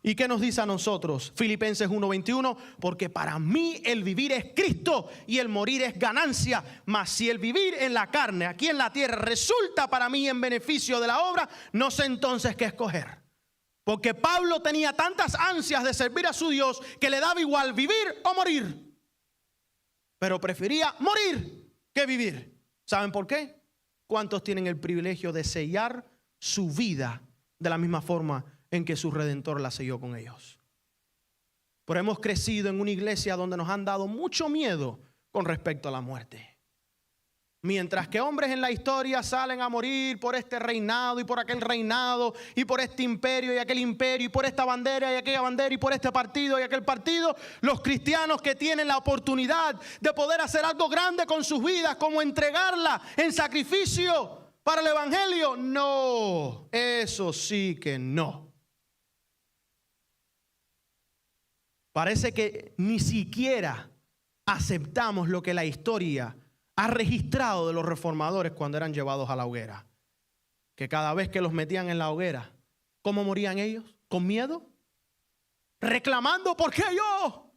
¿Y qué nos dice a nosotros? Filipenses 1:21, porque para mí el vivir es Cristo y el morir es ganancia. Mas si el vivir en la carne, aquí en la tierra, resulta para mí en beneficio de la obra, no sé entonces qué escoger. Porque Pablo tenía tantas ansias de servir a su Dios que le daba igual vivir o morir. Pero prefería morir que vivir. ¿Saben por qué? ¿Cuántos tienen el privilegio de sellar su vida de la misma forma en que su Redentor la selló con ellos? Pero hemos crecido en una iglesia donde nos han dado mucho miedo con respecto a la muerte. Mientras que hombres en la historia salen a morir por este reinado y por aquel reinado, y por este imperio y aquel imperio, y por esta bandera y aquella bandera, y por este partido y aquel partido, los cristianos que tienen la oportunidad de poder hacer algo grande con sus vidas, como entregarla en sacrificio para el evangelio, no, eso sí que no. Parece que ni siquiera aceptamos lo que la historia ha registrado de los reformadores cuando eran llevados a la hoguera. Que cada vez que los metían en la hoguera, ¿cómo morían ellos? ¿Con miedo? Reclamando, ¿por qué yo?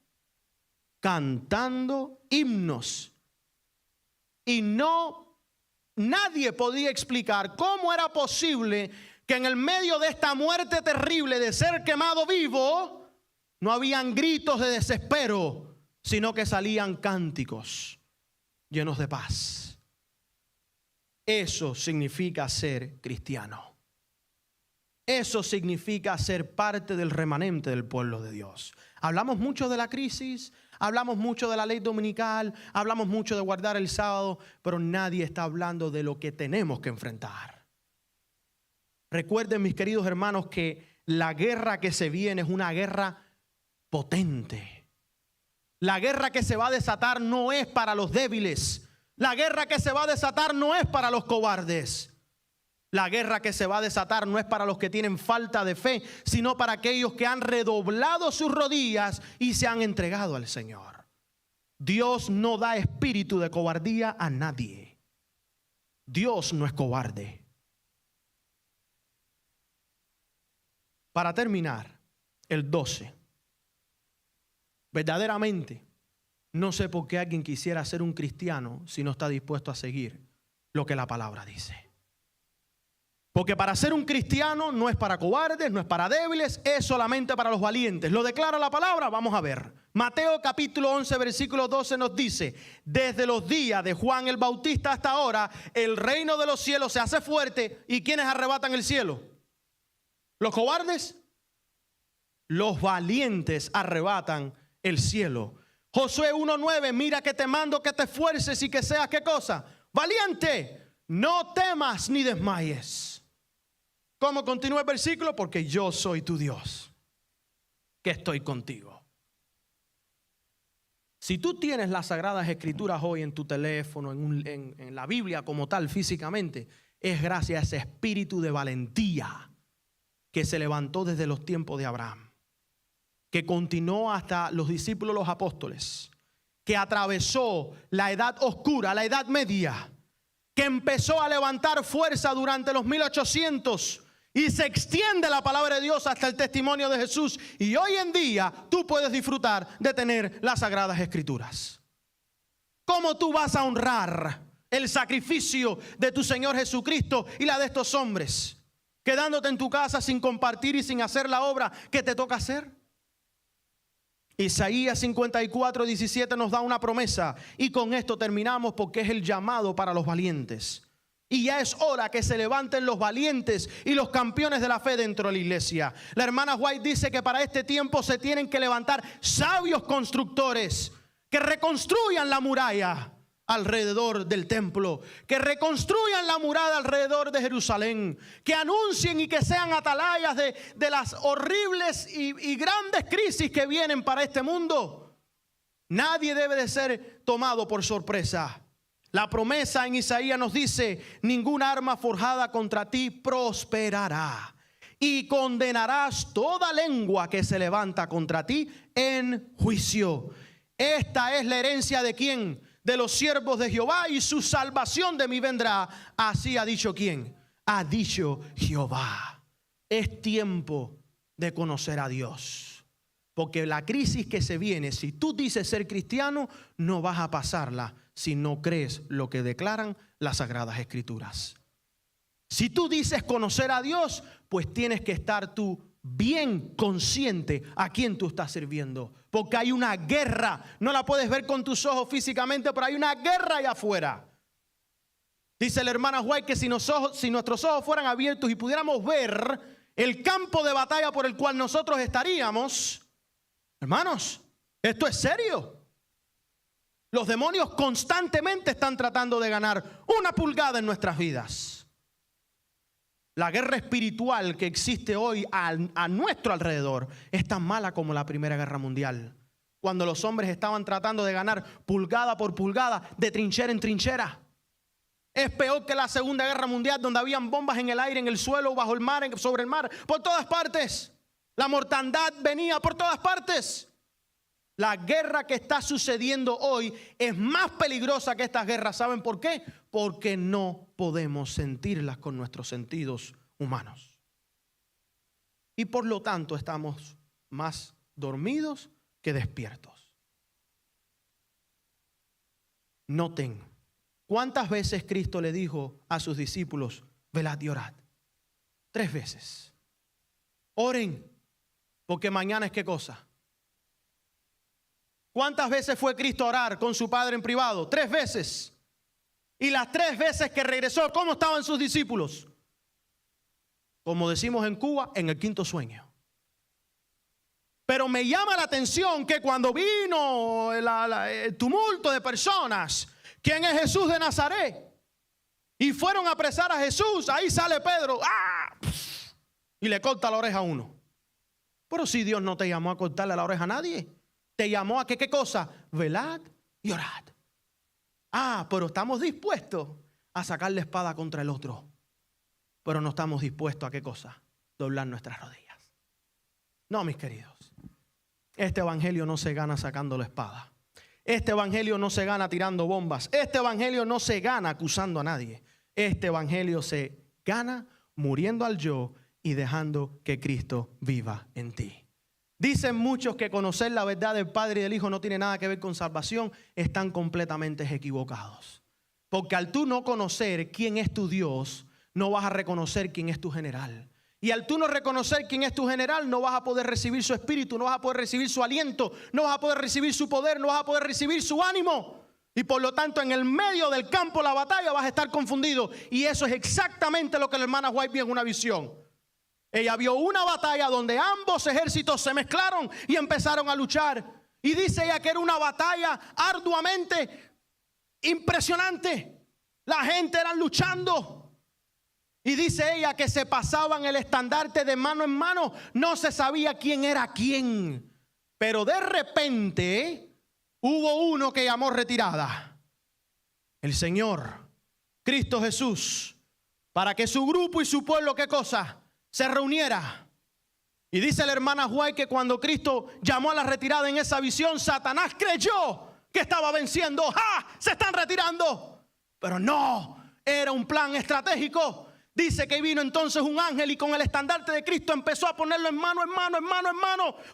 Cantando himnos. Y no nadie podía explicar cómo era posible que en el medio de esta muerte terrible de ser quemado vivo, no habían gritos de desespero, sino que salían cánticos llenos de paz. Eso significa ser cristiano. Eso significa ser parte del remanente del pueblo de Dios. Hablamos mucho de la crisis, hablamos mucho de la ley dominical, hablamos mucho de guardar el sábado, pero nadie está hablando de lo que tenemos que enfrentar. Recuerden, mis queridos hermanos, que la guerra que se viene es una guerra potente. La guerra que se va a desatar no es para los débiles. La guerra que se va a desatar no es para los cobardes. La guerra que se va a desatar no es para los que tienen falta de fe, sino para aquellos que han redoblado sus rodillas y se han entregado al Señor. Dios no da espíritu de cobardía a nadie. Dios no es cobarde. Para terminar, el 12. Verdaderamente, no sé por qué alguien quisiera ser un cristiano si no está dispuesto a seguir lo que la palabra dice. Porque para ser un cristiano no es para cobardes, no es para débiles, es solamente para los valientes. ¿Lo declara la palabra? Vamos a ver. Mateo capítulo 11, versículo 12 nos dice: desde los días de Juan el Bautista hasta ahora, el reino de los cielos se hace fuerte. ¿Y quiénes arrebatan el cielo? ¿Los cobardes? Los valientes arrebatan el cielo. Josué 1:9, mira que te mando que te esfuerces y que seas, ¿qué cosa? Valiente, no temas ni desmayes. ¿Cómo continúa el versículo? Porque yo soy tu Dios, que estoy contigo. Si tú tienes las Sagradas Escrituras hoy en tu teléfono, en la Biblia como tal físicamente, es gracias a ese espíritu de valentía que se levantó desde los tiempos de Abraham, que continuó hasta los discípulos, los apóstoles, que atravesó la edad oscura, la edad media, que empezó a levantar fuerza durante los 1800 y se extiende la palabra de Dios hasta el testimonio de Jesús. Y hoy en día tú puedes disfrutar de tener las Sagradas Escrituras. ¿Cómo tú vas a honrar el sacrificio de tu Señor Jesucristo y la de estos hombres, quedándote en tu casa sin compartir y sin hacer la obra que te toca hacer? Isaías 54:17 nos da una promesa, y con esto terminamos porque es el llamado para los valientes. Y ya es hora que se levanten los valientes y los campeones de la fe dentro de la iglesia. La hermana White dice que para este tiempo se tienen que levantar sabios constructores que reconstruyan la muralla alrededor del templo, que reconstruyan la muralla alrededor de Jerusalén, que anuncien y que sean atalayas de las horribles y grandes crisis que vienen para este mundo. Nadie debe de ser tomado por sorpresa. La promesa en Isaías nos dice: ninguna arma forjada contra ti prosperará, y condenarás toda lengua que se levanta contra ti en juicio. Esta es la herencia de ¿quién? De los siervos de Jehová, y su salvación de mí vendrá. Así ha dicho ¿quién? Ha dicho Jehová. Es tiempo de conocer a Dios, porque la crisis que se viene, si tú dices ser cristiano, no vas a pasarla si no crees lo que declaran las Sagradas Escrituras. Si tú dices conocer a Dios, pues tienes que estar tú bien consciente a quién tú estás sirviendo, porque hay una guerra. No la puedes ver con tus ojos físicamente, pero hay una guerra allá afuera. Dice la hermana White que si nuestros ojos fueran abiertos y pudiéramos ver el campo de batalla por el cual nosotros estaríamos, hermanos, esto es serio. Los demonios constantemente están tratando de ganar una pulgada en nuestras vidas. La guerra espiritual que existe hoy a nuestro alrededor es tan mala como la Primera Guerra Mundial, cuando los hombres estaban tratando de ganar pulgada por pulgada, de trinchera en trinchera. Es peor que la Segunda Guerra Mundial, donde habían bombas en el aire, en el suelo, bajo el mar, sobre el mar, por todas partes. La mortandad venía por todas partes. La guerra que está sucediendo hoy es más peligrosa que estas guerras. ¿Saben por qué? Porque no podemos sentirlas con nuestros sentidos humanos. Y por lo tanto estamos más dormidos que despiertos. Noten ¿Cuántas veces Cristo le dijo a sus discípulos, velad y orad? 3 veces. Oren, porque mañana es ¿qué cosa? ¿Cuántas veces fue Cristo a orar con su Padre en privado? 3 veces. Y las 3 veces que regresó, ¿cómo estaban sus discípulos? Como decimos en Cuba, en el 5.º sueño. Pero me llama la atención que cuando vino el tumulto de personas, ¿quién es Jesús de Nazaret? Y fueron a apresar a Jesús, ahí sale Pedro, ¡ah! Y le corta la oreja a uno. Pero si Dios no te llamó a cortarle la oreja a nadie, te llamó a que ¿qué cosa? Velad y orad. Ah, pero estamos dispuestos a sacar la espada contra el otro. Pero no estamos dispuestos a ¿qué cosa? Doblar nuestras rodillas. No, mis queridos. Este evangelio no se gana sacando la espada. Este evangelio no se gana tirando bombas. Este evangelio no se gana acusando a nadie. Este evangelio se gana muriendo al yo y dejando que Cristo viva en ti. Dicen muchos que conocer la verdad del Padre y del Hijo no tiene nada que ver con salvación. Están completamente equivocados. Porque al tú no conocer quién es tu Dios, no vas a reconocer quién es tu general. Y al tú no reconocer quién es tu general, no vas a poder recibir su espíritu, no vas a poder recibir su aliento, no vas a poder recibir su poder, no vas a poder recibir su ánimo. Y por lo tanto, en el medio del campo, la batalla, vas a estar confundido. Y eso es exactamente lo que la hermana White vio en una visión. Ella vio una batalla donde ambos ejércitos se mezclaron y empezaron a luchar. Y dice ella que era una batalla arduamente impresionante. La gente era luchando. Y dice ella que se pasaban el estandarte de mano en mano. No se sabía quién era quién. Pero de repente hubo uno que llamó retirada. El Señor, Cristo Jesús, para que su grupo y su pueblo, ¿qué cosa? Se reuniera. Y dice la hermana White que cuando Cristo llamó a la retirada en esa visión, Satanás creyó que estaba venciendo. ¡Ja! Se están retirando. Pero no, era un plan estratégico. Dice que vino entonces un ángel y con el estandarte de Cristo empezó a ponerlo en mano,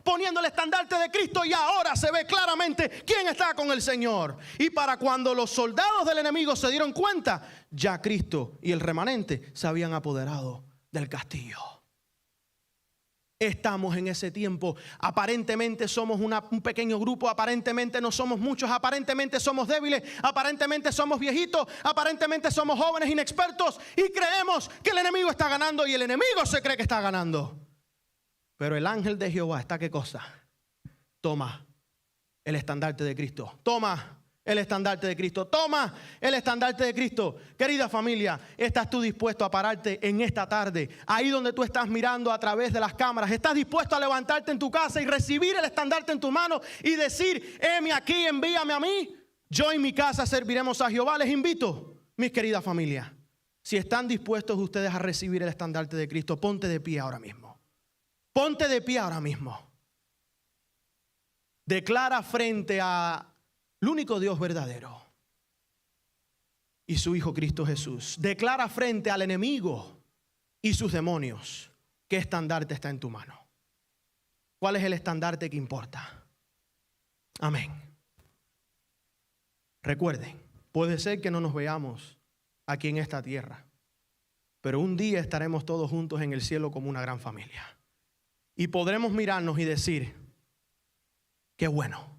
poniendo el estandarte de Cristo, y ahora se ve claramente quién está con el Señor. Y para cuando los soldados del enemigo se dieron cuenta, ya Cristo y el remanente se habían apoderado del castillo. Estamos en ese tiempo. Aparentemente somos un pequeño grupo, aparentemente no somos muchos, aparentemente somos débiles, aparentemente somos viejitos, aparentemente somos jóvenes inexpertos y creemos que el enemigo está ganando y el enemigo se cree que está ganando. Pero el ángel de Jehová está ¿qué cosa? Toma el estandarte de Cristo. Toma el estandarte de Cristo. Toma el estandarte de Cristo. Querida familia, ¿estás tú dispuesto a pararte en esta tarde? Ahí donde tú estás mirando a través de las cámaras, ¿estás dispuesto a levantarte en tu casa y recibir el estandarte en tu mano y decir, heme aquí, envíame a mí? Yo y mi casa serviremos a Jehová. Les invito, mis queridas familias, si están dispuestos ustedes a recibir el estandarte de Cristo, ponte de pie ahora mismo. Ponte de pie ahora mismo. Declara frente a el único Dios verdadero y su Hijo Cristo Jesús. Declara frente al enemigo y sus demonios qué estandarte está en tu mano. ¿Cuál es el estandarte que importa? Amén. Recuerden, puede ser que no nos veamos aquí en esta tierra, pero un día estaremos todos juntos en el cielo como una gran familia. Y podremos mirarnos y decir, qué bueno.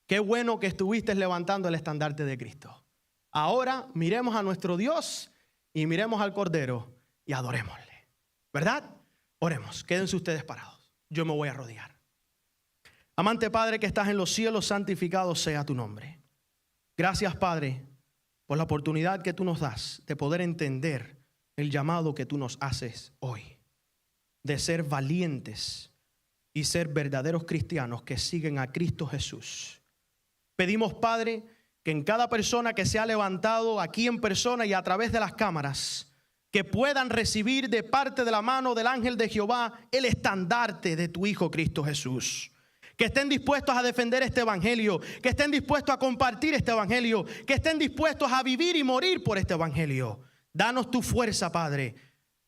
Qué bueno que estuviste levantando el estandarte de Cristo. Ahora miremos a nuestro Dios y miremos al Cordero y adorémosle. ¿Verdad? Oremos. Quédense ustedes parados. Yo me voy a arrodillar. Amante Padre que estás en los cielos, santificado sea tu nombre. Gracias, Padre, por la oportunidad que tú nos das de poder entender el llamado que tú nos haces hoy. De ser valientes y ser verdaderos cristianos que siguen a Cristo Jesús. Pedimos, Padre, que en cada persona que se ha levantado aquí en persona y a través de las cámaras, que puedan recibir de parte de la mano del ángel de Jehová el estandarte de tu Hijo Cristo Jesús. Que estén dispuestos a defender este evangelio, que estén dispuestos a compartir este evangelio, que estén dispuestos a vivir y morir por este evangelio. Danos tu fuerza, Padre.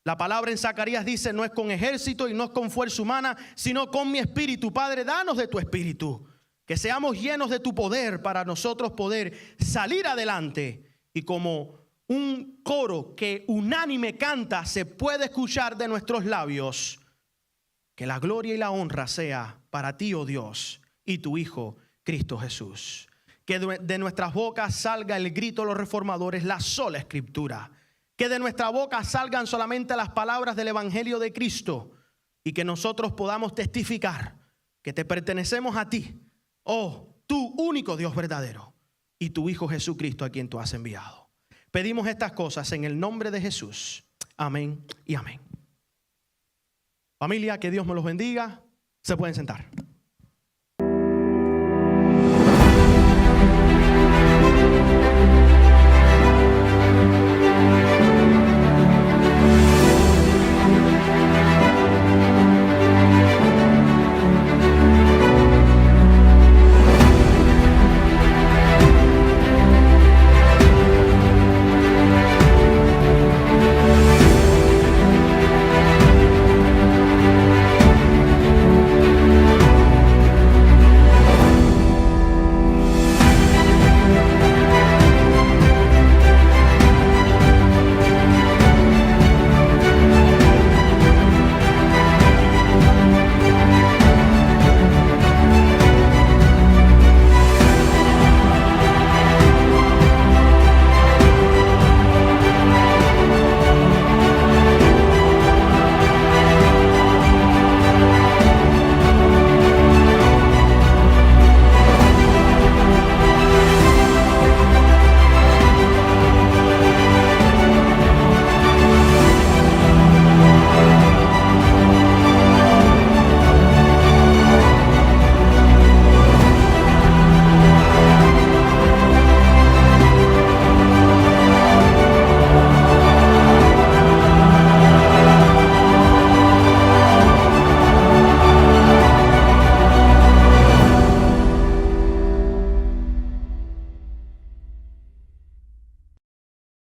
La palabra en Zacarías dice, no es con ejército y no es con fuerza humana, sino con mi espíritu. Padre, danos de tu espíritu. Que seamos llenos de tu poder para nosotros poder salir adelante y como un coro que unánime canta se puede escuchar de nuestros labios, que la gloria y la honra sea para ti, oh Dios, y tu Hijo, Cristo Jesús. Que de nuestras bocas salga el grito de los reformadores, la sola escritura. Que de nuestra boca salgan solamente las palabras del Evangelio de Cristo y que nosotros podamos testificar que te pertenecemos a ti, oh, tú único Dios verdadero, y tu Hijo Jesucristo a quien tú has enviado. Pedimos estas cosas en el nombre de Jesús. Amén y amén. Familia, que Dios me los bendiga. Se pueden sentar.